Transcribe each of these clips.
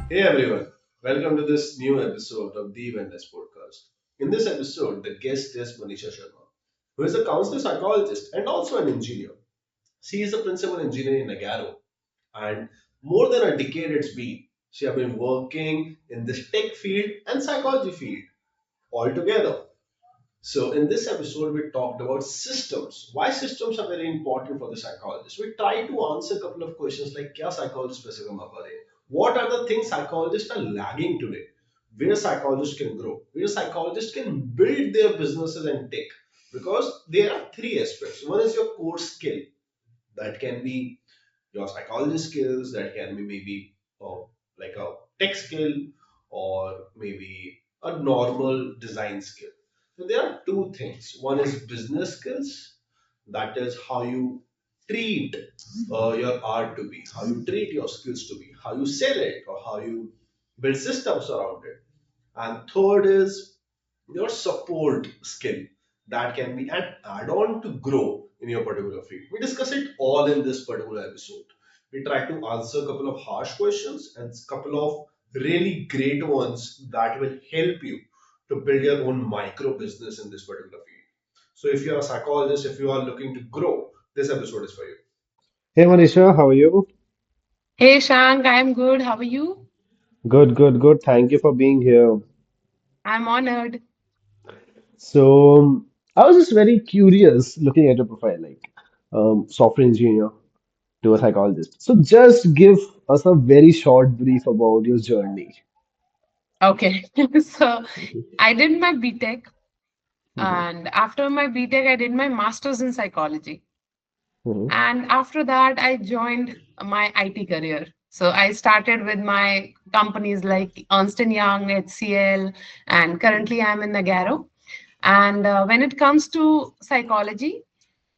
Hey everyone, welcome to this new episode of the Wellness Podcast. In this episode, the guest is Manisha Sharma, who is a counselor psychologist and also an engineer. She is a principal engineer in Nagarro, and more than a decade it's been. She has been working in this tech field and psychology field altogether. So, in this episode, we talked about systems. Why systems are very important for the psychologist. We try to answer a couple of questions like, क्या psychologist पैसे कमा पा रहे हैं? What are the things psychologists are lagging today? Where psychologists can grow? Where psychologists can build their businesses and tech? Because there are three aspects. One is your core skill. That can be your psychology skills. That can be maybe uh, like a tech skill or maybe a normal design skill. So there are two things. One is business skills. That is how you treat your art to be, how you treat your skills to be, how you sell it, or how you build systems around it. And third is your support skill. That can be an add-on to grow in your particular field. We discuss it all in this particular episode. We try to answer a couple of harsh questions and a couple of really great ones that will help you to build your own micro business in this particular field. So if you're a psychologist, if you are looking to grow, this episode is for you. Hey Manisha, how are you? Hey Shank, I'm good. How are you? Good, good, good. Thank you for being here. I'm honored. I was just very curious looking at your profile, like software engineer to a psychologist. So, just give us a very short brief about your journey. Okay. So I did my BTech, Mhm, and after my BTech, I did my master's in psychology. mhm, And after that, I joined my IT career. So I started with my companies like Ernst& Young, HCL, and currently I'm in Nagarro. And when it comes to psychology,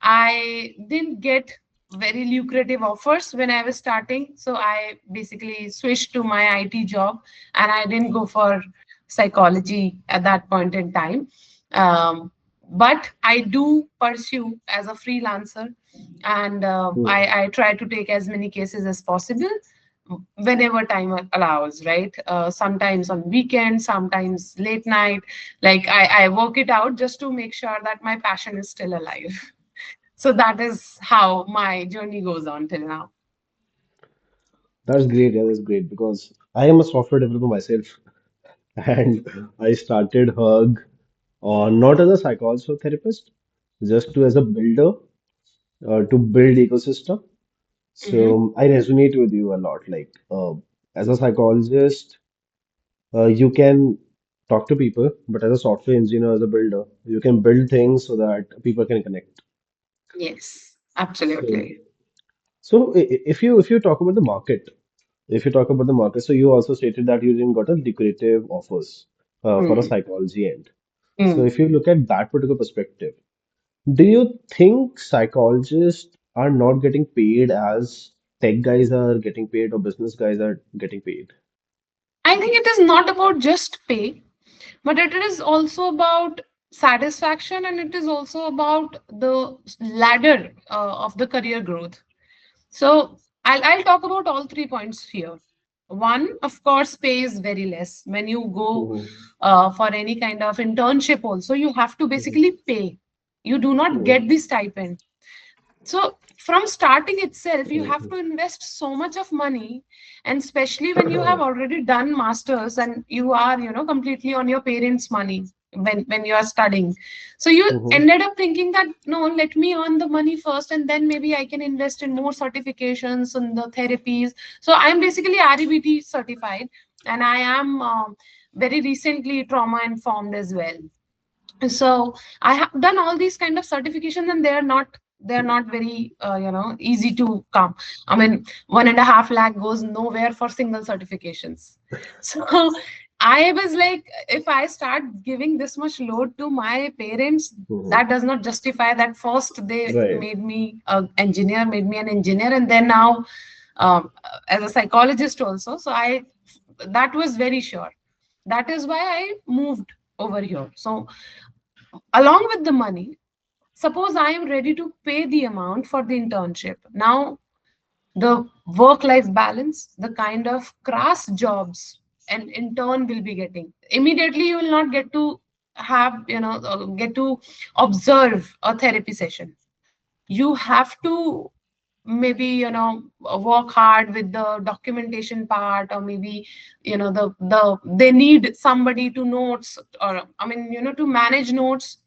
I didn't get very lucrative offers when I was starting. So I basically switched to my IT job and I didn't go for psychology at that point in time. Um, but I do pursue as a freelancer and mhm. I try to take as many cases as possible whenever time allows, right? Sometimes on weekends, sometimes late night. Like I work it out just to make sure that my passion is still alive. So that is how my journey goes on till now. That's great. Yeah, that's great because I am a software developer myself, and I started Hug not as a psychologist or therapist, just to as a builder to build ecosystem. Hmm. So I resonate with you a lot. Like as a psychologist, you can talk to people, but as a software engineer, as a builder, you can build things so that people can connect. Yes, So, absolutely. if you talk about the market, if you talk about the market, so you also stated that you didn't got a lucrative offers for a Mm. psychology end. So Mm. if you look at that particular perspective, do you think psychologists are not getting paid as tech guys are getting paid or business guys are getting paid? I think it is not about just pay, but it is also about satisfaction and it is also about the ladder of the career growth. So I'll talk about all 3 points here. One, of course, pay is very less. When you go Mhm, for any kind of internship, also, you have to mhm, basically pay. You do not mhm, get the stipend. So from starting itself, you have mhm. to invest so much of money, and especially when you have already done masters and you are, completely on your parents' money when you are studying. So you Mhm, ended up thinking that no, let me earn the money first, and then maybe I can invest in more certifications and the therapies. So I'm basically REBT certified, and I am very recently trauma informed as well. So I have done all these kind of certifications and they're not very easy to come. I mean, 1.5 lakh goes nowhere for single certifications. So I was like, if I start giving this much load to my parents, mhm. that does not justify that. First they Right. made me a engineer, made me an engineer, and then now um, as a psychologist also. So I that was very sure. That is why I moved over here. So along with the money, suppose I am ready to pay the amount for the internship. Now, the work life balance, the kind of crass jobs an intern will be getting. Immediately, you will not get to have, get to observe a therapy session. You have to maybe work hard with the documentation part, or maybe they need somebody to notes, or I mean to manage notes,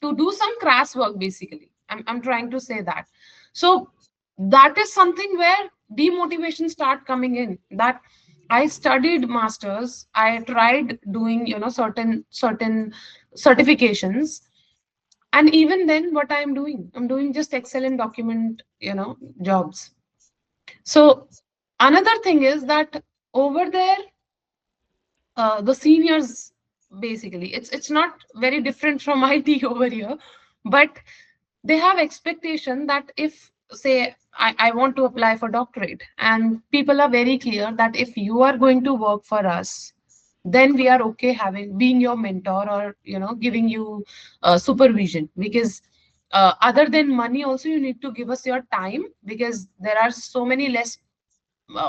to do some crass work basically. I'm trying to say that. So that is something where demotivation start coming in, that I studied masters, I tried doing certain certifications, and even then what I'm doing just excellent document jobs. So another thing is that over there, the seniors, basically it's not very different from IT over here, but they have expectation that if, say, I want to apply for doctorate, and people are very clear that if you are going to work for us, then we are okay having being your mentor, or giving you supervision, because other than money also you need to give us your time, because there are so many less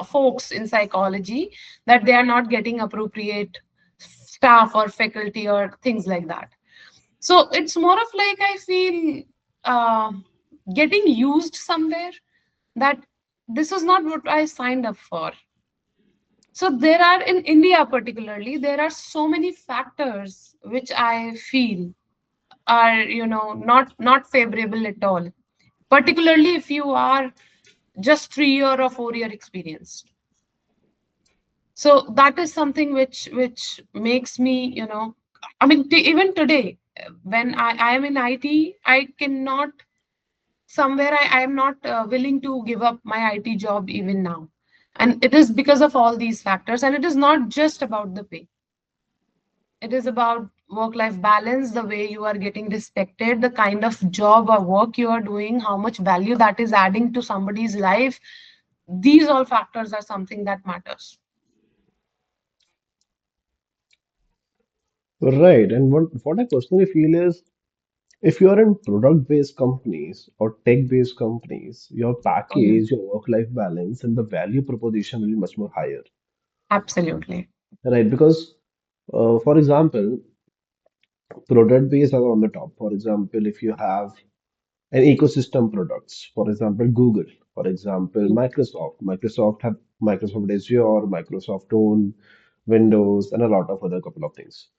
folks in psychology, that they are not getting appropriate staff or faculty or things like that. So it's more of like, I feel, uh, getting used somewhere, that this is not what I signed up for. So there are, in India particularly, there are so many factors which I feel are not favorable at all, particularly if you are just 3 year or 4 year experienced. So that is something which makes me, I mean, even today, when I am in IT, I cannot, somewhere I am not willing to give up my IT job even now. And it is because of all these factors. And it is not just about the pay. It is about work life balance, the way you are getting respected, the kind of job or work you are doing, how much value that is adding to somebody's life. These all factors are something that matters. Right. And what I personally feel is, if you are in product-based companies or tech-based companies, your Mhm. package, your work-life balance, and the value proposition will be much more higher. Absolutely. Right? Because, for example, product-based are on the top. For example, if you have an ecosystem products, for example, Google, for example, Mm. Microsoft. Microsoft have Microsoft Azure, Microsoft Own, Windows, and a lot of other couple of things.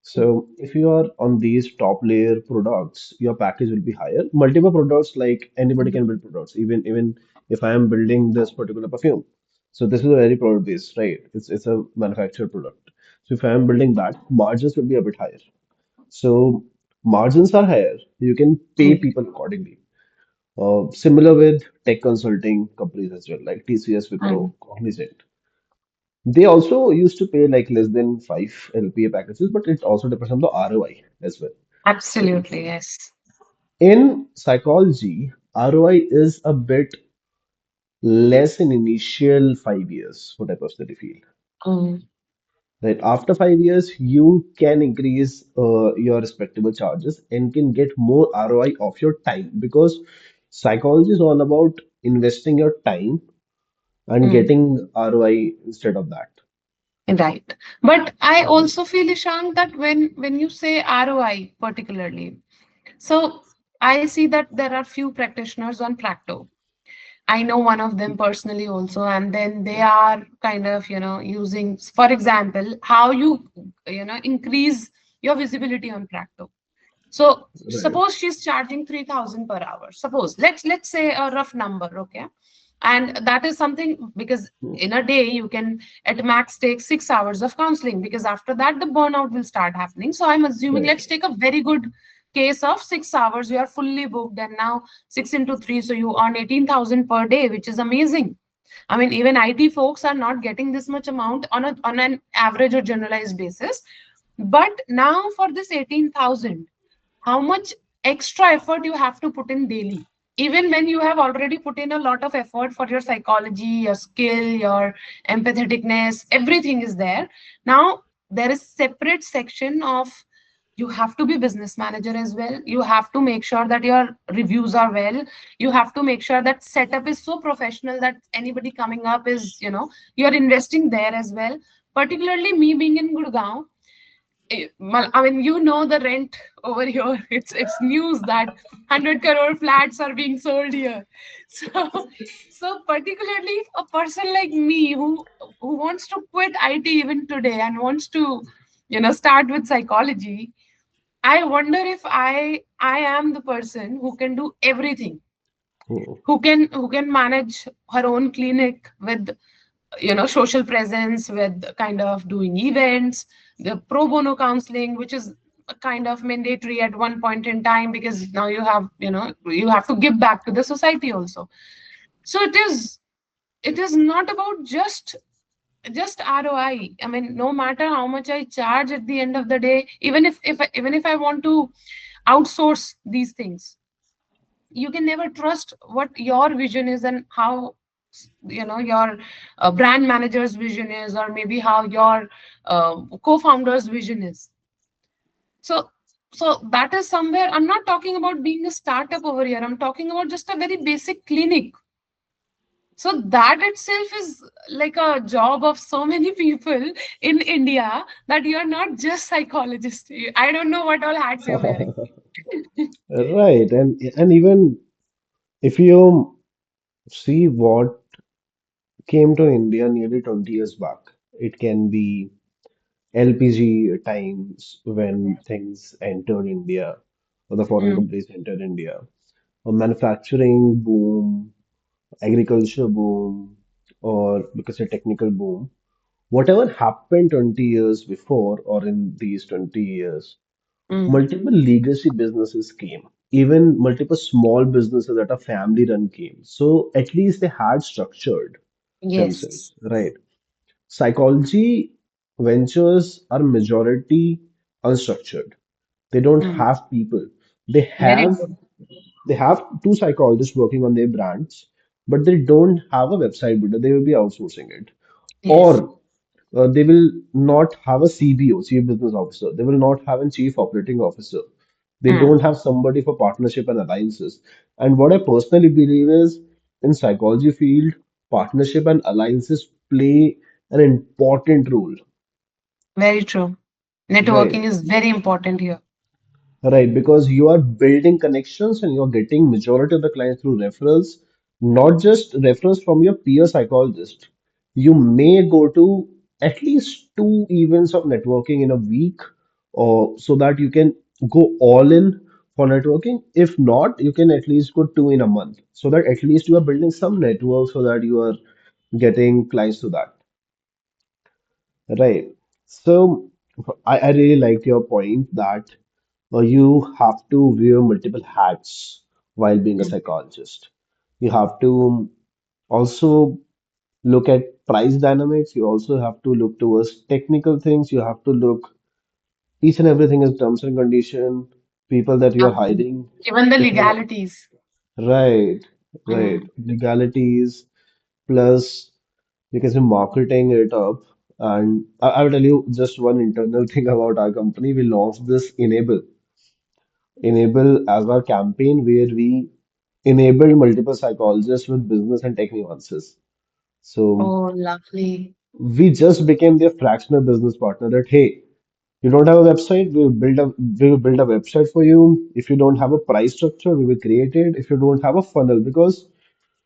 So if you are on these top layer products, your package will be higher. Multiple products, like anybody can build products. Even if I am building this particular perfume, so this is a very product based, right? It's a manufactured product. So if I am building that, margins will be a bit higher. So margins are higher. You can pay Mm. people accordingly. Similar with tech consulting companies as well, like TCS, Wipro, Mm. Cognizant. They also used to pay like less than 5 LPA packages, but it also depends on the ROI as well. So Absolutely, yes. in psychology, ROI is a bit less in initial 5 years, what I personally feel. Mm. Right after 5 years, you can increase your respectable charges and can get more ROI of your time, because psychology is all about investing your time and Mm. getting ROI instead of that. Right. But I Mhm. also feel, Ishank, that when you say ROI particularly, so I see that there are few practitioners on Practo. I know one of them personally also, and then they are kind of, using, for example, how you increase your visibility on Practo. So Right, suppose she's charging 3,000 per hour. Suppose, let's say a rough number, okay? And that is something, because in a day you can at max take 6 hours of counseling, because after that the burnout will start happening. So I'm assuming, right, let's take a very good case of 6 hours. You are fully booked, and now 6 into 3, so you earn 18,000 per day, which is amazing. I mean, even IT folks are not getting this much amount on an average or generalized basis. But now for this 18,000, how much extra effort you have to put in daily, even when you have already put in a lot of effort for your psychology, your skill, your empatheticness, everything is there. Now there is separate section of You have to be business manager as well. You have to make sure that your reviews are well. You have to make sure that setup is so professional that anybody coming up is, you're investing there as well. Particularly me being in Gurgaon, I mean, the rent over here. It's news that 100 crore flats are being sold here. So particularly a person like me who wants to quit IT even today and wants to, start with psychology. I wonder if I am the person who can do everything, Hmm. who can manage her own clinic with, social presence, with kind of doing events, the pro bono counseling, which is a kind of mandatory at one point in time, because now you have to give back to the society also. So it is not about just ROI. I mean, no matter how much I charge at the end of the day, even if I want to outsource these things, you can never trust what your vision is and how your brand manager's vision is, or maybe how your co-founder's vision is. So so that is somewhere. I'm not talking about being a startup over here. I'm talking about just a very basic clinic. So that itself is like a job of so many people in India, that you're not just psychologist. I don't know what all hats you're wearing. Right, and even if you see what came to India nearly 20 years back, it can be LPG times when things entered India, or the foreign Mm, companies entered India, a manufacturing boom, agriculture boom, or because a technical boom. Whatever happened 20 years before or in these 20 years, mm. multiple legacy businesses came. Even multiple small businesses that are family run came. So at least they had structured Yes. themselves, right? Psychology ventures are majority unstructured. They don't Mm. have people. They Very have true. they have two psychologists working on their brands, but they don't have a website builder. They will be outsourcing it. Yes. Or they will not have a CBO, Chief Business Officer. They will not have a Chief Operating Officer. They Mm. don't have somebody for partnership and alliances. And what I personally believe is in psychology field, partnership and alliances play an important role, Very true. right? Networking is very important here. Right, because you are building connections and you're getting majority of the clients through referrals, not just referrals from your peer psychologist. You may go to at least two events of networking in a week, or so that you can go all in for networking. If not, you can at least go two in a month, so that at least you are building some network so that you are getting clients to that. Right. So I really liked your point that you have to wear multiple hats while being a Mm. psychologist. You have to also look at price dynamics. You also have to look towards technical things. You have to look each and everything is terms and condition, people that you are Absolutely. hiring, Even the people that, legalities. right, right, Mm. legalities plus because we're marketing it up. And I will tell you just one internal thing about our company. We launched this enable as our campaign where we enabled multiple psychologists with business and tech nuances. So Oh, lovely. we just became their fractional business partner that hey, you don't have a website, we will build a website for you. If you don't have a price structure, we will create it. If you don't have a funnel, because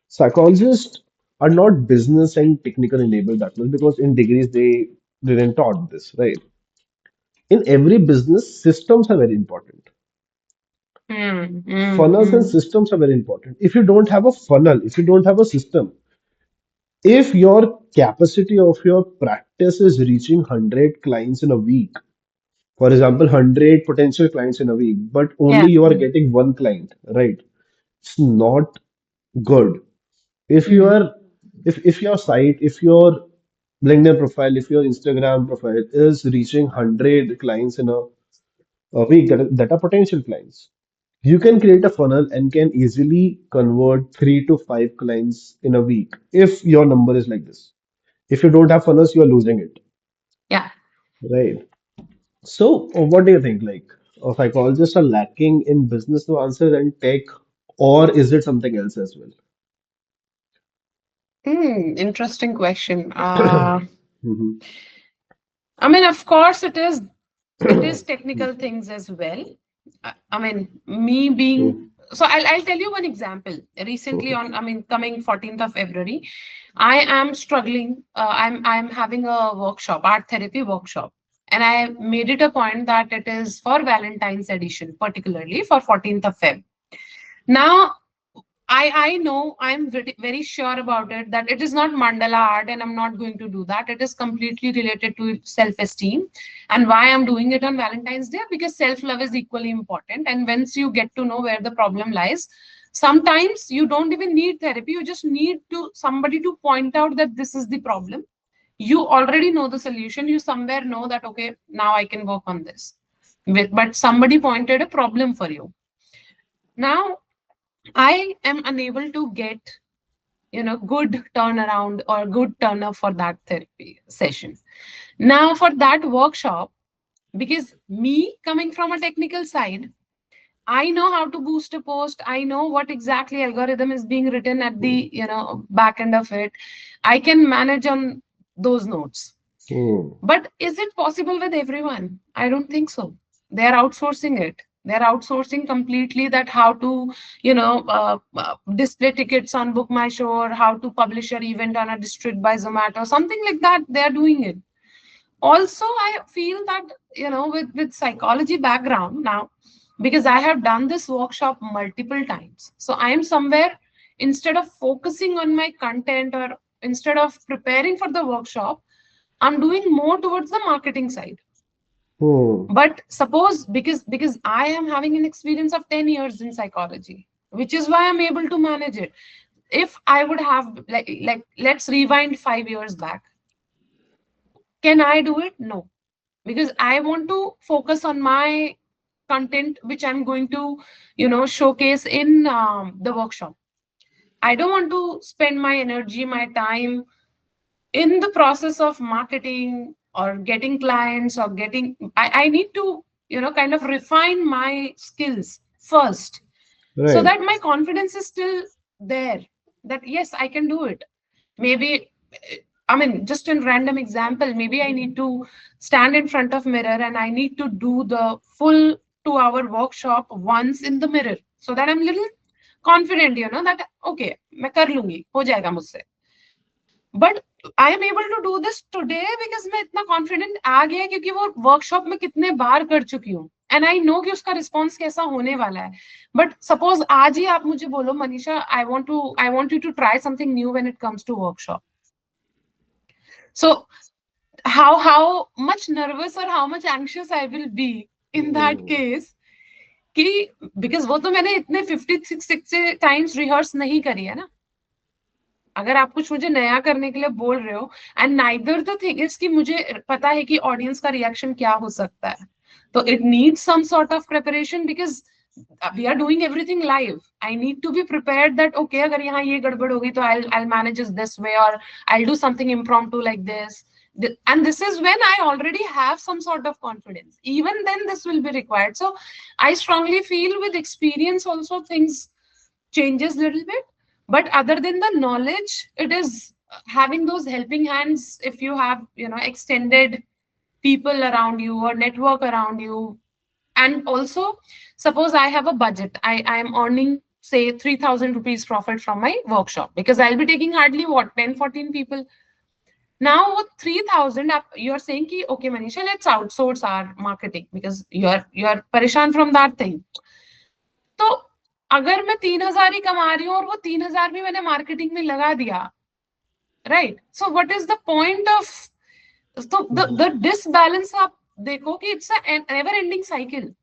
psychologists are not business and technical enabled that much because in degrees they didn't taught this, right? In every business, systems are very important. Mm, mm, Funnels and mm. systems are very important. If you don't have a funnel, if you don't have a system, if your capacity of your practice is reaching 100 clients in a week, for example, 100 potential clients in a week, but only Yeah. you are getting one client, right? It's not good. If you Mm. are, if your site, if your LinkedIn profile, if your Instagram profile is reaching 100 clients in a week, that are potential clients, you can create a funnel and can easily convert 3 to 5 clients in a week if your number is like this. If you don't have funnels, you are losing it, Yeah. right? So, what do you think? Like, psychologists are lacking in business nuances and tech, or is it something else as Interesting question. well? Mhm. I mean, of course, it is technical things as well. I mean, me being Mhm. so I'll tell you one example. Recently, Mhm. on I mean, coming 14th of February, I am struggling. I'm having a workshop, art therapy workshop, and I made it a point that it is for Valentine's edition, particularly for 14th of Feb. Now I know I'm very sure about it that it is not mandala art and I'm not going to do that. It is completely related to self-esteem. And why I'm doing it on Valentine's Day? Because self-love is equally important. And once you get to know where the problem lies, sometimes you don't even need therapy. You just need to somebody to point out that this is the problem. You already know the solution. You somewhere know that okay, now I can work on this. But somebody pointed a problem for you. Now I am unable to get good turnaround or good turn up for that therapy session. Now for that workshop, because me coming from a technical side, I know how to boost a post. I know what exactly algorithm is being written at the back end of it. I can manage on those notes. Mhm. But is it possible with everyone? I don't think so. They're outsourcing it. They're outsourcing completely that how to, display tickets on Book My Show or how to publish your event on a district by Zomato, something like that. They're doing it. Also, I feel that, with psychology background now, because I have done this workshop multiple times. So I am somewhere, instead of focusing on my content or instead of preparing for the workshop, I'm doing more towards the marketing side. Mhm. But suppose because I am having an experience of 10 years in psychology, which is why I'm able to manage it. If I would have like let's rewind 5 years back. Can I do it? No. Because I want to focus on my content which I'm going to, showcase in the workshop. I don't want to spend my energy, my time in the process of marketing or getting clients or I need to kind of refine my skills first so Right. that my confidence is still there, that yes, I can do it. Maybe I mean, just in random example, maybe I need to stand in front of mirror and I need to do the full 2 hour workshop once in the mirror so that I'm little confident, that okay, मैं कर लूंगी, हो जाएगा मुझसे. But I am able to do this today because मैं इतना confident आ गया क्योंकि वो वर्कशॉप में कितने बार कर चुकी हूँ एंड आई नो कि उसका रिस्पॉन्स कैसा होने वाला है. बट सपोज आज ही आप मुझे बोलो Manisha, I want you to try something new when it comes to workshop. So how much nervous or how much anxious I will be in that Mhm. case कि बिकॉज वो तो मैंने इतने 56 टाइम्स रिहर्स नहीं करी है ना. अगर आप कुछ मुझे नया करने के लिए बोल रहे हो and neither the thing is कि मुझे पता है कि ऑडियंस का रिएक्शन क्या हो सकता है, तो it needs some sort of preparation because we are doing everything live. I need to be prepared that okay अगर यहाँ ये गड़बड़ हो गई तो आई मैनेज दिस वे और I do something impromptu like this. And this is when I already have some sort of confidence. Even then this will be required. So I strongly feel with experience also things changes little bit. But other than the knowledge, it is having those helping hands. If you have extended people around you or network around you, and also suppose I have a budget, I am earning say 3,000 rupees profit from my workshop because I'll be taking hardly what 10 14 people. Now with 3,000 you're saying ki, okay Manisha, let's outsource our marketing because you're parishan from that thing. तो अगर मैं 3,000 ही कमा रही हूँ और वो 3,000 भी मैंने मार्केटिंग में लगा दिया, right, so what is the point of. तो द डिसबैलेंस आप देखो कि it's a never ending cycle.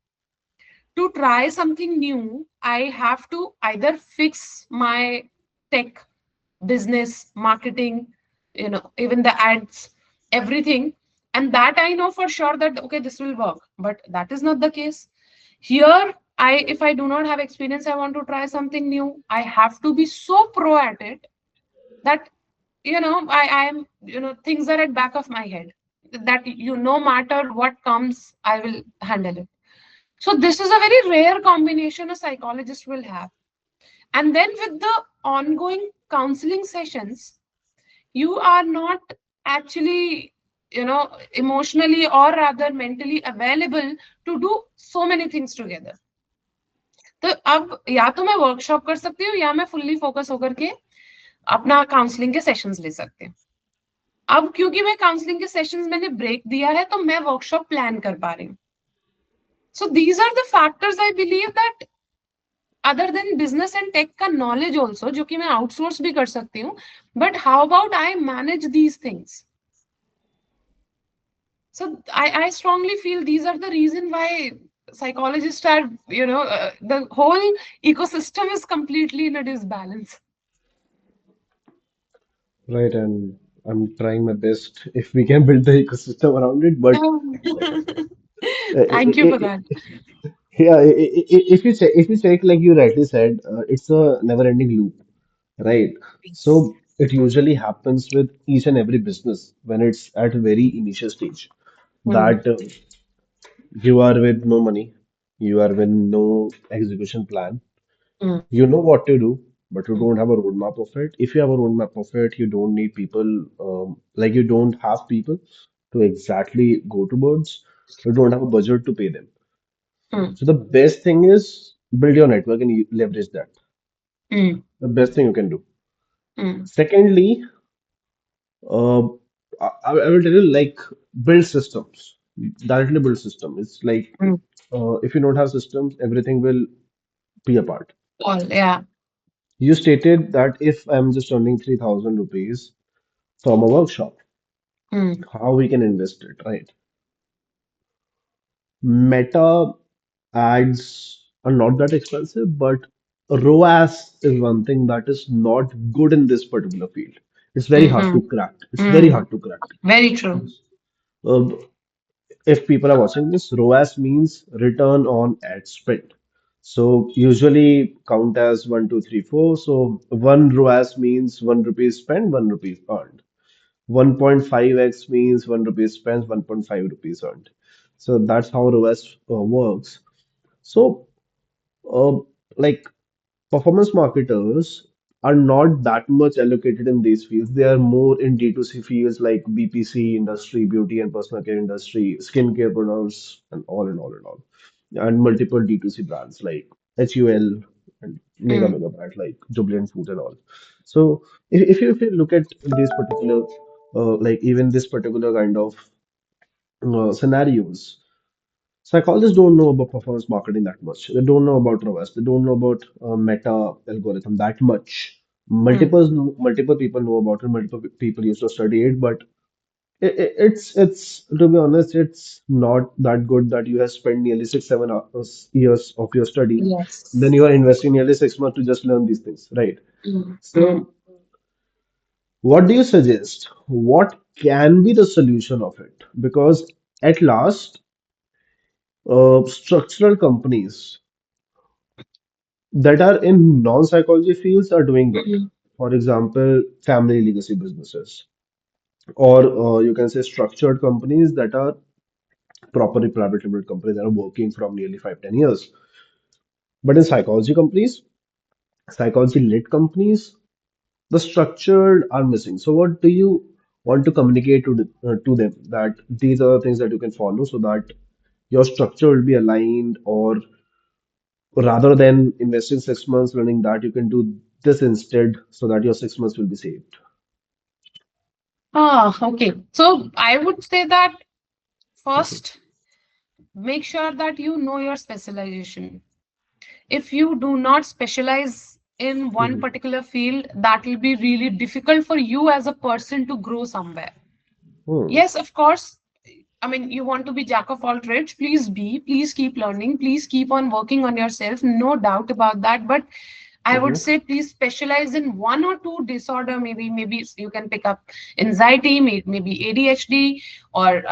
To try something new, I have to either fix my tech, business, marketing, even the ads, everything. And that I know for sure that, okay, this will work. But that is not the case. Here, if I do not have experience, I want to try something new. I have to be so pro at it that, I'm, things are at back of my head that, no matter what comes, I will handle it. So this is a very rare combination a psychologist will have. And then with the ongoing counseling sessions, you are not actually, emotionally or rather mentally available to do so many things together. तो अब या तो मैं workshop कर सकती हूँ या मैं फुल्ली फोकस होकर के अपना काउंसलिंग के सेशंस ले सकते हैं. अब क्योंकि मैं काउंसलिंग के सेशंस मैंने ब्रेक दिया है तो मैं वर्कशॉप प्लान कर पा रही हूँ. So these are the factors I believe that other than business and tech का नॉलेज ऑल्सो जो कि मैं आउटसोर्स भी कर सकती हूँ, but how about I manage these things. So I strongly feel these are the reason why psychologists are, the whole ecosystem is completely in a disbalance. Right, and I'm trying my best if we can build the ecosystem around it. But Thank you for that. yeah, if you check, like you rightly said, it's a never-ending loop, right? Yes. So it usually happens with each and every business when it's at a very initial stage Mm, that you are with no money, you are with no execution plan. mm, You know what to do, but you mm, don't have a roadmap of it. If you have a roadmap of it, you don't need people, like you don't have people to exactly go towards. You don't have a budget to pay them. mm, So the best thing is build your network and you leverage that. mm, The best thing you can do. mm, Secondly, uh, I will tell you, like, build systems. Directly build system. It's like mm. if you don't have systems, everything will be apart. All, yeah. You stated that if I'm just earning 3,000 rupees from a workshop, Mm, how we can invest it, right? Meta ads are not that expensive, but ROAS is one thing that is not good in this particular field. It's very hard mm-hmm, to crack. It's very mm. hard to crack. Very true. Uh, if people are watching this, ROAS means return on ad spend. So usually count as one, two, three, four. So one ROAS means 1 rupee spent, 1 rupee earned. 1.5x means 1 rupee spent, 1.5 rupees earned. So that's how ROAS works. So, uh, like performance marketers are not that much allocated in these fields. They are more in D2C fields like BPC industry, beauty and personal care industry, skincare products, and all and all and all. And multiple D2C brands like HUL and Mm, mega brands like Jubilant Food and all. So if you look at these particular like even this particular kind of scenarios, psychologists don't know about performance marketing that much. They don't know about ROAS. They don't know about meta algorithm that much. mm. Multiple people know about it. Multiple people used to study it, but it's to be honest, it's not that good that you have spent nearly 6 7 years of your study. Then Yes. you are investing nearly 6 months to just learn these things, right? Mm, mm. So, what do you suggest? What can be the solution of it? Because at last, structural companies that are in non-psychology fields are doing good. Mm, For example, family legacy businesses, or you can say structured companies that are properly private limited companies that are working from nearly 5 10 years. But in psychology-led companies, the structured are missing. So, what do you want to communicate to them that these are the things that you can follow so that your structure will be aligned, or rather than investing 6 months learning that, you can do this instead so that your 6 months will be saved. Ah, okay. So I would say that Mhm. first, make sure that you know your specialization. If you do not specialize in one Mhm. particular field, that will be really difficult for you as a person to grow somewhere. Hmm. Yes, of course. I mean, you want to be jack of all trades, please be, please keep learning, please keep on working on yourself, no doubt about that. But I would Mhm. say please specialize in one or two disorder. Maybe you can pick up anxiety, maybe ADHD, or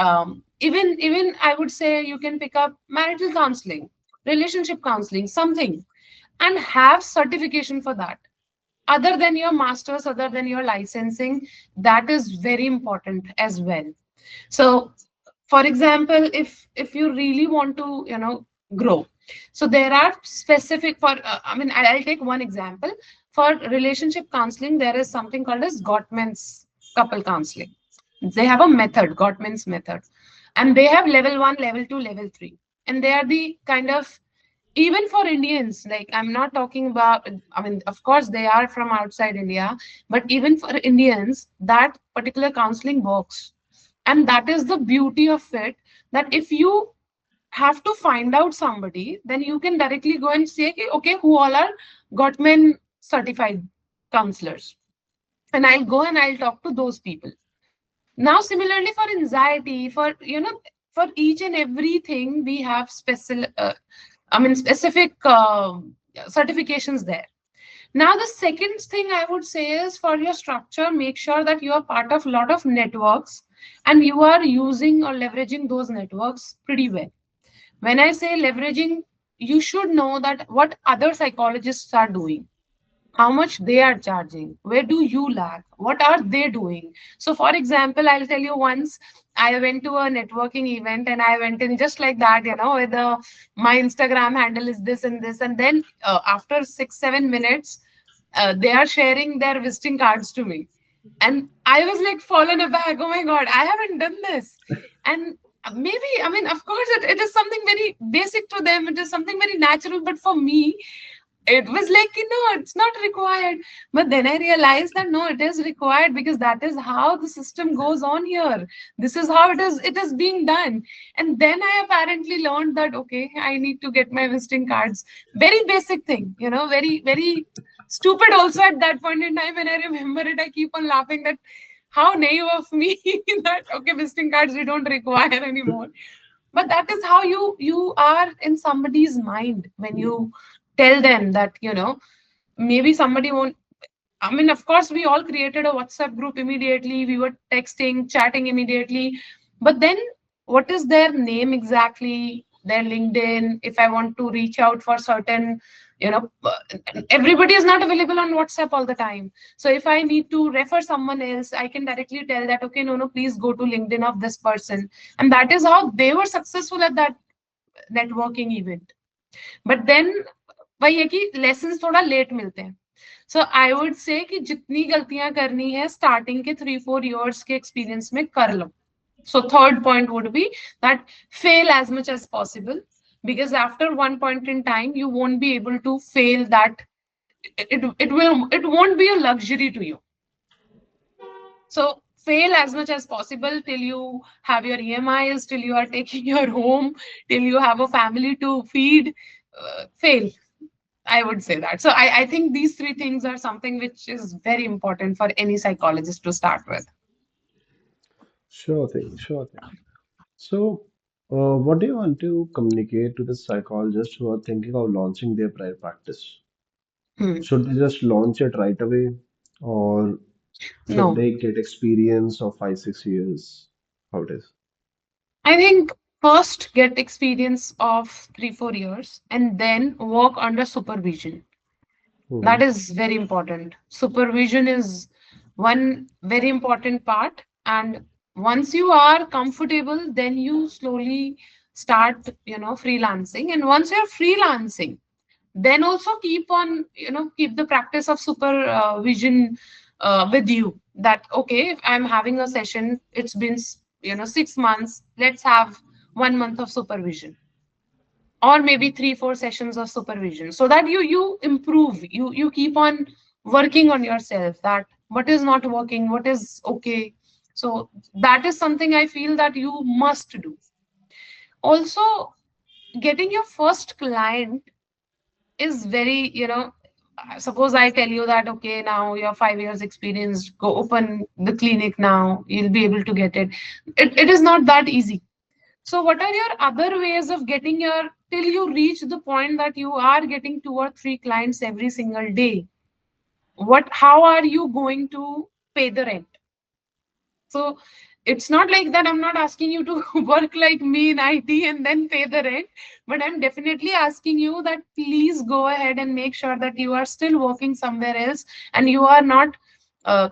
even I would say you can pick up marital counseling, relationship counseling, something, and have certification for that. Other than your masters, other than your licensing, that is very important as well. So, for example, if you really want to, grow. So there are specific for, I mean, I'll take one example. For relationship counseling, there is something called as Gottman's couple counseling. They have a method, Gottman's method, and they have level one, level two, level three. And they are the kind of, even for Indians, like I'm not talking about, I mean, of course, they are from outside India, but even for Indians, that particular counseling works. And that is the beauty of it, that if you have to find out somebody, then you can directly go and say, okay, okay, who all are Gottman certified counselors? And I'll go and I'll talk to those people. Now, similarly for anxiety, for, for each and everything, we have special, I mean, specific certifications there. Now, the second thing I would say is, for your structure, make sure that you are part of a lot of networks and you are using or leveraging those networks pretty well. When I say leveraging, you should know that what other psychologists are doing, how much they are charging, where do you lack, what are they doing. So for example, I'll tell you, once I went to a networking event and I went in just like that, with my Instagram handle is this and this, and then after 6 7 minutes, they are sharing their visiting cards to me, and I was like fallen aback. Oh my god, I haven't done this. And maybe, I mean, of course, it is something very basic to them, it is something very natural, but for me, it was like, it's not required. But then I realized that no, it is required, because that is how the system goes on here. This is how it is being done. And then I apparently learned that, okay, I need to get my visiting cards. Very basic thing, very very stupid also at that point in time. When I remember it, I keep on laughing that how naive of me that okay, visiting cards we don't require anymore. But that is how you are in somebody's mind when you tell them that, maybe somebody won't. I mean, of course, we all created a WhatsApp group immediately, we were texting, chatting immediately. But then, what is their name exactly, their LinkedIn, if I want to reach out for certain, you know everybody is not available on WhatsApp all the time. So if I need to refer someone else, I can directly tell that, okay, no, no, please go to LinkedIn of this person. And that is how they were successful at that networking event. But then वही है कि lesson थोड़ा late मिलते हैं. सो I would say कि जितनी गलतियां करनी है स्टार्टिंग के 3 4 years के एक्सपीरियंस में कर लो. So third point would be that fail as much as possible, because after one point in time you won't be able to fail that. It won't be a luxury to you. So fail as much as possible till you have your EMIs, till you are taking your home, till you have a family to feed. Fail, I would say that. So I think these three things are something which is very important for any psychologist to start with. Sure thing, sure thing. So, what do you want to communicate to the psychologists who are thinking of launching their private practice? Hmm. Should they just launch it right away, or should No, they get experience of 5 6 years? How it is? I think first get experience of 3 4 years and then work under supervision. That Hmm. is very important. Supervision is one very important part. And once you are comfortable, then you slowly start, freelancing. And once you're freelancing, then also keep on, keep the practice of supervision with you. That, okay, if I'm having a session, it's been, 6 months, let's have 1 month of supervision, or maybe 3 4 sessions of supervision, so that you improve, you keep on working on yourself, that what is not working, what is okay. So that is something I feel that you must do. Also, getting your first client is very, suppose I tell you that, okay, now you're 5 years experienced, go open the clinic, now you'll be able to get it. It is not that easy. So what are your other ways of getting your, till you reach the point that you are getting 2 or 3 clients every single day? How are you going to pay the rent? So it's not like that I'm not asking you to work like me in IT and then pay the rent, but I'm definitely asking you that please go ahead and make sure that you are still working somewhere else and you are not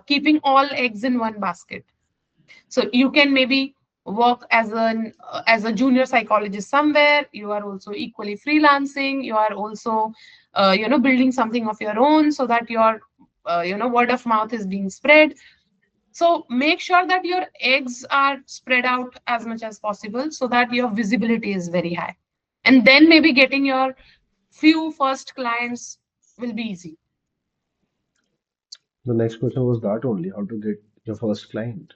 keeping all eggs in one basket. So you can maybe work as a junior psychologist somewhere. You are also equally freelancing. You are also building something of your own, so that your word of mouth is being spread. So make sure that your eggs are spread out as much as possible, so that your visibility is very high, and then maybe getting your few first clients will be easy. The next question was that only, how to get your first client.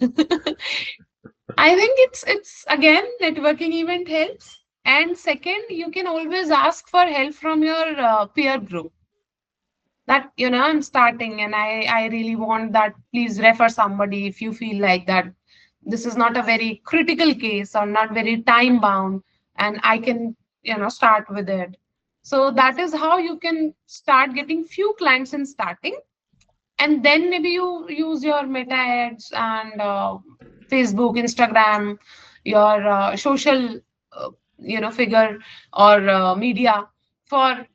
I think it's again, networking event helps. And second, you can always ask for help from your peer group. That I'm starting and I really want that. Please refer somebody if you feel like that. This is not a very critical case or not very time bound, and I can start with it. So that is how you can start getting few clients in starting, and then maybe you use your meta ads and Facebook, Instagram, your social figure or media for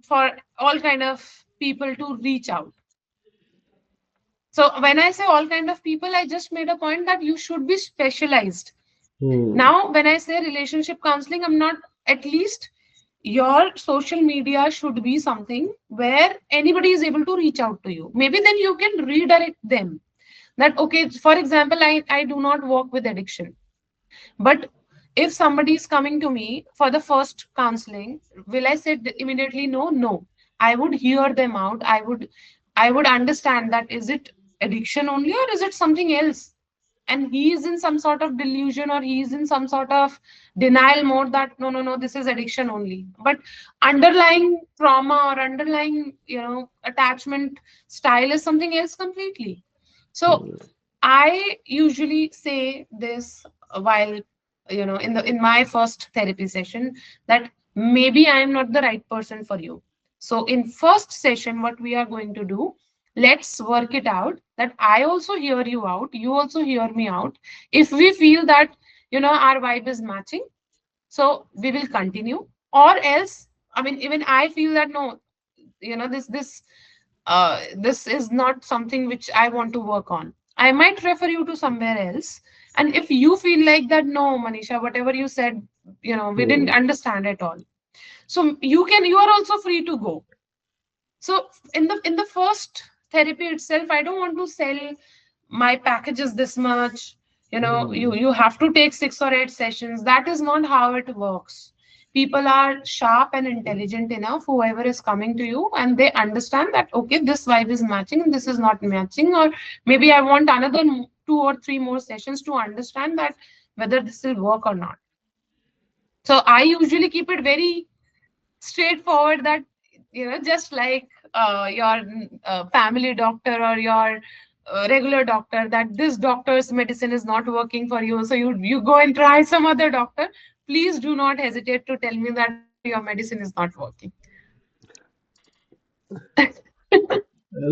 for all kind of people to reach out. So when I say all kind of people, I just made a point that you should be specialized. Hmm. Now when I say relationship counseling, I'm not, at least your social media should be something where anybody is able to reach out to you. Maybe then you can redirect them. That, okay, for example, I do not work with addiction, but if somebody is coming to me for the first counseling, will I say immediately no? No. I would hear them out. I would understand that, is it addiction only or is it something else? And he is in some sort of delusion, or he is in some sort of denial mode that no, no, no, this is addiction only. But underlying trauma or underlying attachment style is something else completely. So I usually say this while in my first therapy session, that maybe I am not the right person for you. So in first session, what we are going to do, let's work it out, that I also hear you out, you also hear me out. If we feel that our vibe is matching, so we will continue. Or else, I mean, even I feel that no, this is not something which I want to work on, I might refer you to somewhere else. And if you feel like that, no, Manisha, whatever you said, we didn't Hmm. understand at all, so you are also free to go. So in the first therapy itself, I don't want to sell my package is this much. You Hmm. you have to take 6 or 8 sessions. That is not how it works. People are sharp and intelligent enough, whoever is coming to you, and they understand that, okay, this vibe is matching and this is not matching, or maybe I want another 2 or 3 more sessions to understand that whether this will work or not. So I usually keep it very straightforward, that just like your family doctor or your regular doctor, that this doctor's medicine is not working for you, so you go and try some other doctor. Please do not hesitate to tell me that your medicine is not working.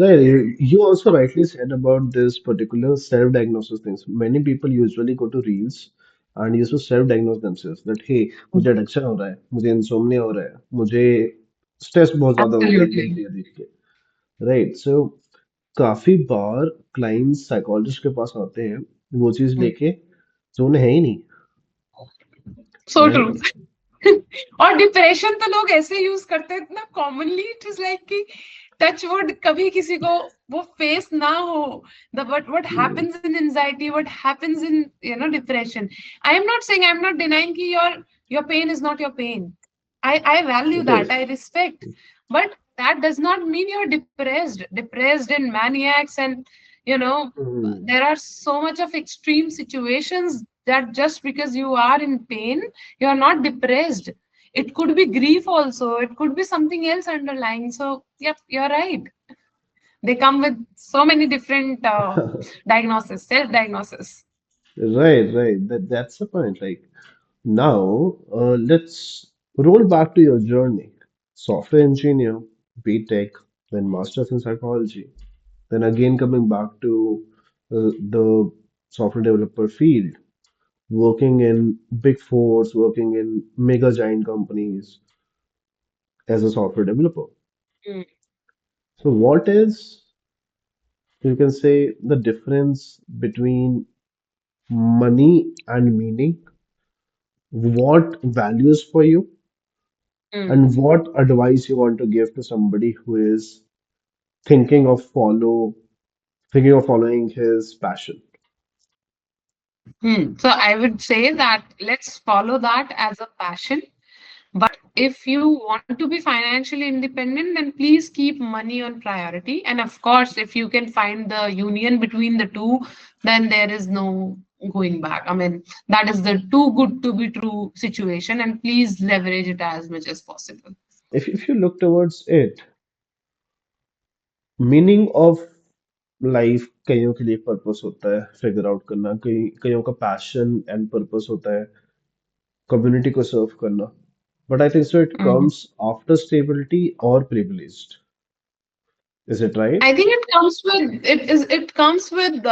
Right, you also rightly said about this particular self-diagnosis things. Many people usually go to Reels and used to self-diagnose themselves that hey, मुझे addiction हो रहा है, मुझे insomnia हो रहा है, मुझे stress बहुत ज्यादा हो गया ये Absolutely. देख के, राइट? सो काफी बार क्लाइंट्स साइकोलॉजिस्ट के पास आते हैं वो चीज Mm. लेके जो उन्हें है ही नहीं, So true. राइट? और डिप्रेशन तो लोग ऐसे यूज करते हैं इतना कॉमनली, इट इज लाइक कि टच वुड कभी किसी को वो फेस ना हो, the what happens in anxiety, what happens in depression. I am not saying, I am not denying कि your pain is not your pain. I value It that, is. I respect, but that does not mean you're depressed and maniacs, and you know Hmm. there are so much of extreme situations that just because you are in pain, you are not depressed. It could be grief also, it could be something else underlying. So yep, you're right. They come with so many different diagnosis, self diagnosis. Right, right. That's the point. Like now, let's roll back to your journey. Software engineer, B.Tech, then masters in psychology, then again coming back to the software developer field, working in big fours, working in mega giant companies as a software developer. Mm. So, what is, you can say, the difference between money and meaning, what values for you, Hmm. and what advice you want to give to somebody who is thinking of thinking of following his passion. So I would say that let's follow that as a passion. But if you want to be financially independent, then please keep money on priority. And of course, if you can find the union between the two, then there is no going back. I mean, that is the too good to be true situation. And please leverage it as much as possible. If you look towards it, meaning of life कईयों के लिए purpose होता है figure out करना, कईयों का passion and purpose होता है कम्युनिटी को सर्व करना. But I think so it Mhm. Comes after stability और privileged. Is it right? I think it comes with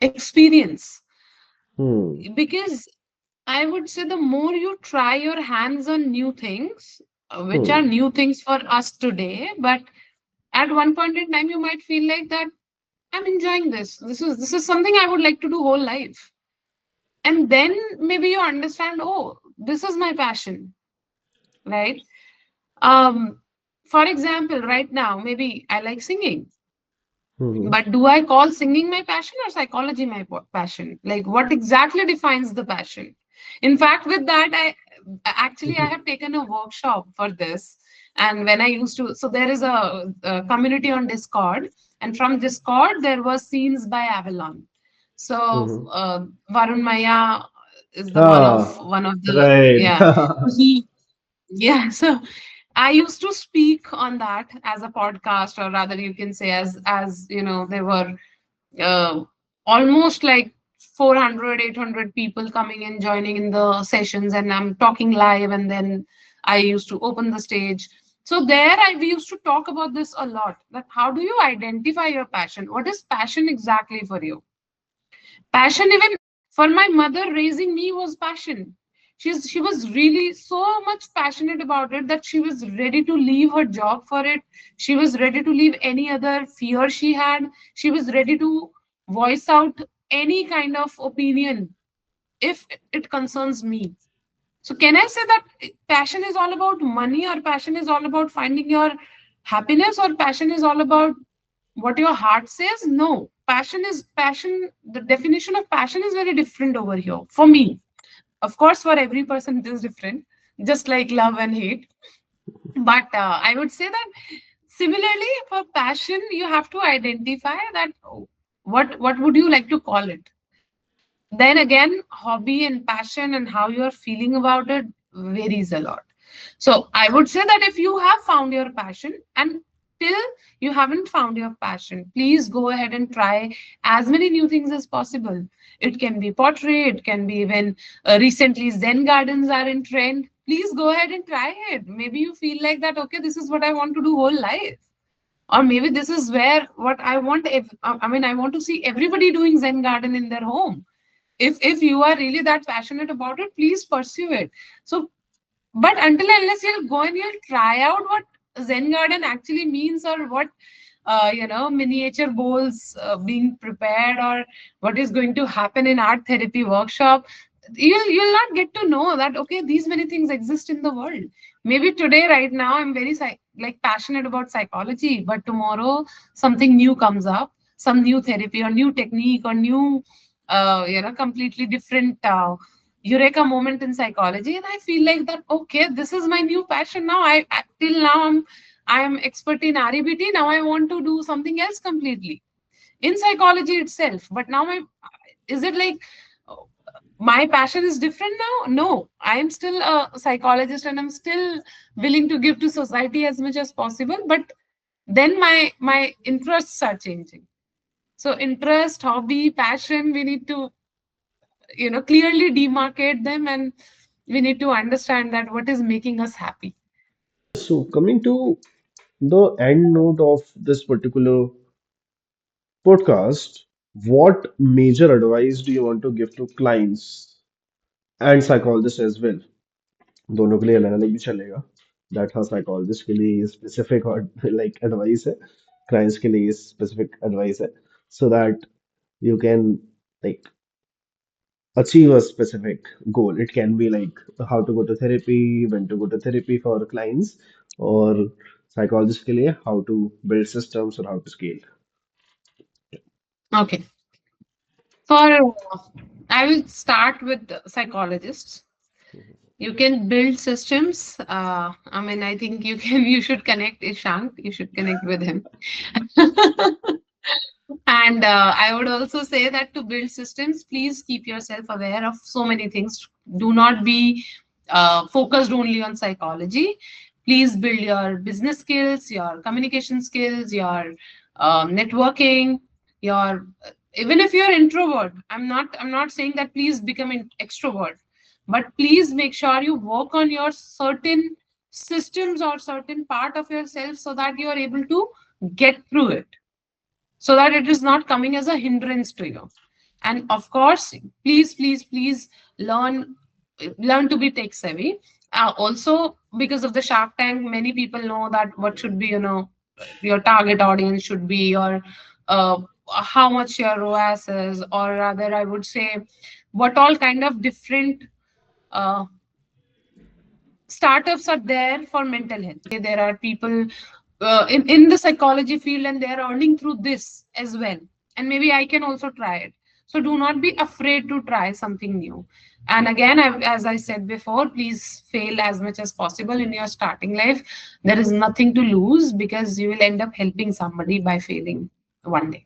experience Hmm. because I would say the more you try your hands on new things, which are Hmm. new things for us today, but at one point in time you might feel like that I'm enjoying this. This is something I would like to do whole life. And then maybe you understand, oh, this is my passion, right? Um, for example, right now, maybe I like singing. Hmm. But do I call singing my passion or psychology my passion? Like, what exactly defines the passion? In fact, with that, I have taken a workshop for this. And when I used to, so there is a community on Discord, and from Discord there was scenes by Avalon. So Hmm. Varun Maya is the Ah, one of the right. yeah. He yeah. So I used to speak on that as a podcast, or rather, you can say as you know, there were uh, almost like 400, 800 people coming and joining in the sessions, and I'm talking live, and then I used to open the stage. So there, we used to talk about this a lot. That how do you identify your passion? What is passion exactly for you? Passion, even for my mother, raising me was passion. She was really so much passionate about it that she was ready to leave her job for it. She was ready to leave any other fear she had. She was ready to voice out any kind of opinion if it concerns me. So can I say that passion is all about money, or passion is all about finding your happiness, or passion is all about what your heart says? No, passion. The definition of passion is very different over here for me. Of course, for every person it is different, just like love and hate. But I would say that similarly for passion, you have to identify that, oh, what would you like to call it. Then again, hobby and passion and how you're feeling about it varies a lot. So I would say that if you have found your passion, and till you haven't found your passion, please go ahead and try as many new things as possible. It can be pottery, it can be even recently Zen gardens are in trend. Please go ahead and try it. Maybe you feel like that, okay, this is what I want to do whole life. Or maybe this is where what I want. If I mean, I want to see everybody doing Zen garden in their home. If you are really that passionate about it, please pursue it. So but until and unless you'll go and you'll try out what Zen garden actually means, or what miniature bowls being prepared, or what is going to happen in art therapy workshop, you'll not get to know that okay, these many things exist in the world. Maybe today, right now, I'm very like passionate about psychology, but tomorrow something new comes up, some new therapy or new technique or new completely different eureka moment in psychology, and I feel like that okay, this is my new passion now. Till now I'm expert in REBT. Now I want to do something else completely in psychology itself. But now my is it like oh, my passion is different now? No, I am still a psychologist, and I'm still willing to give to society as much as possible. But then my interests are changing. So interest, hobby, passion, we need to clearly demarcate them, and we need to understand that what is making us happy. So coming to the end note of this particular podcast, what major advice do you want to give to clients and psychologists as well? दोनों के लिए अलग अलग भी चलेगा. That हाँ psychologist के लिए specific और like advice है, clients के लिए specific advice है, so that you can like achieve a specific goal. It can be like how to go to therapy, when to go to therapy for clients, or psychologist के लिए how to build systems or how to scale. Okay. For I will start with the psychologists. You can build systems. I mean, I think you can. You should connect Ishank. You should connect with him. And I would also say that to build systems, please keep yourself aware of so many things. Do not be focused only on psychology. Please build your business skills, your communication skills, your networking, your even if you're introvert. I'm not saying that please become an extrovert, but please make sure you work on your certain systems or certain part of yourself so that you are able to get through it, so that it is not coming as a hindrance to you. And of course, please learn learn to be tech savvy. Also, because of the Shark Tank, many people know that what should be, your target audience should be, your uh, how much your ROAS is, or rather I would say what all kind of different uh, startups are there for mental health. There are people in the psychology field and they are earning through this as well. And maybe I can also try it. So do not be afraid to try something new. And again, as I said before, please fail as much as possible in your starting life. There is nothing to lose because you will end up helping somebody by failing one day.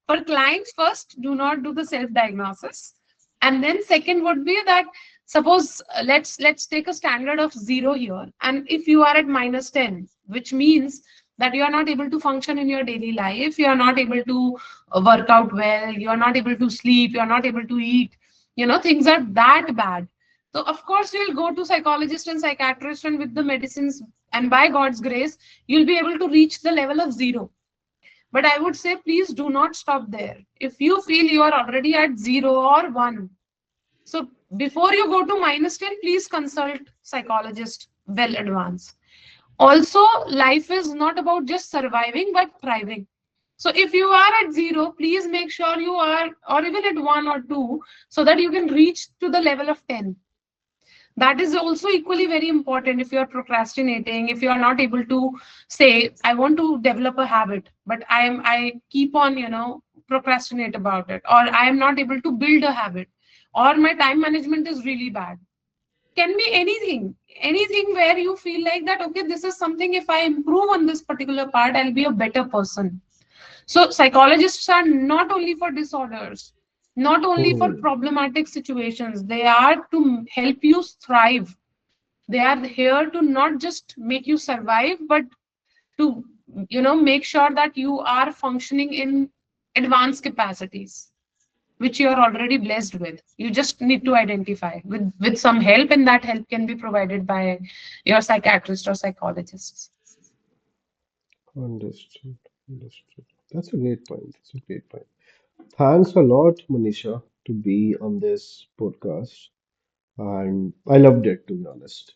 For clients, first, do not do the self diagnosis. And then second would be that, suppose let's take a standard of 0 here, and if you are at -10, which means that you are not able to function in your daily life, you are not able to work out well, you are not able to sleep, you are not able to eat, things are that bad. So of course you'll go to psychologist and psychiatrist, and with the medicines, and by God's grace, you'll be able to reach the level of 0. But I would say, please do not stop there. If you feel you are already at 0 or 1, so before you go to -10, please consult psychologist well advanced. Also, life is not about just surviving, but thriving. So if you are at 0, please make sure you are, or even at 1 or 2, so that you can reach to the level of 10. That is also equally very important. If you are procrastinating, if you are not able to say, I want to develop a habit, but I keep on, procrastinate about it, or I am not able to build a habit, or my time management is really bad. Can be anything where you feel like that, okay, this is something, if I improve on this particular part, I'll be a better person. So psychologists are not only for disorders, not only for Hmm. problematic situations, they are to help you thrive. They are here to not just make you survive, but to, make sure that you are functioning in advanced capacities, which you are already blessed with. You just need to identify with some help, and that help can be provided by your psychiatrist or psychologists. Understood. Understood. That's a great point. That's a great point. Thanks a lot, Manisha, to be on this podcast. And I loved it, to be honest.